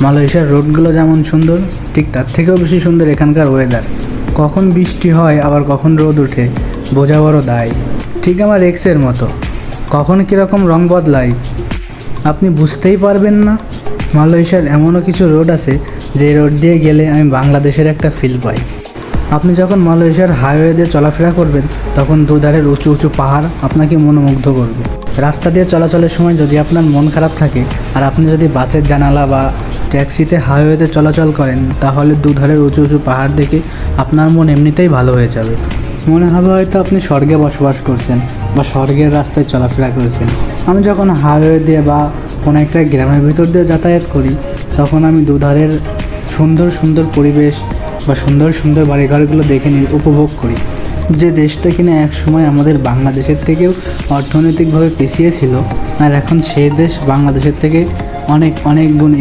মালয়েশিয়ার রোডগুলো যেমন সুন্দর, ঠিক তার থেকেও বেশি সুন্দর এখানকার ওয়েদার। কখন বৃষ্টি হয় আবার কখন রোদ ওঠে বোঝা বড় দায়। ঠিক আমার এক্সের মতো, কখন কীরকম রং বদলায় আপনি বুঝতেই পারবেন না। মালয়েশিয়ার এমনও কিছু রোড আছে যে রোড দিয়ে গেলে আমি বাংলাদেশের একটা ফিল পাই। আপনি যখন মালয়েশিয়ার হাইওয়ে দিয়ে চলাফেরা করবেন তখন দুধারের উঁচু উঁচু পাহাড় আপনাকে মনোমুগ্ধ করবে। রাস্তা দিয়ে চলাচলের সময় যদি আপনার মন খারাপ থাকে আর আপনি যদি বাসের জানালা বা ট্যাক্সিতে হাইওয়েতে চলাচল করেন তাহলে দুধারের উঁচু উঁচু পাহাড় দেখে আপনার মন এমনিতেই ভালো হয়ে যাবে। মনে হবে হয়তো আপনি স্বর্গে বসবাস করছেন বা স্বর্গের রাস্তায় চলাফেরা করেছেন। আমি যখন হাইওয়ে দিয়ে বা কোনো একটা গ্রামের ভিতর দিয়ে যাতায়াত করি তখন আমি দুধারের সুন্দর সুন্দর পরিবেশ বা সুন্দর সুন্দর বাড়িঘরগুলো দেখে উপভোগ করি। যে দেশটা কিনা এক সময় আমাদের বাংলাদেশের থেকেও অর্থনৈতিকভাবে পিছিয়ে ছিল, আর এখন সেই দেশ বাংলাদেশের থেকে অনেক অনেক গুণ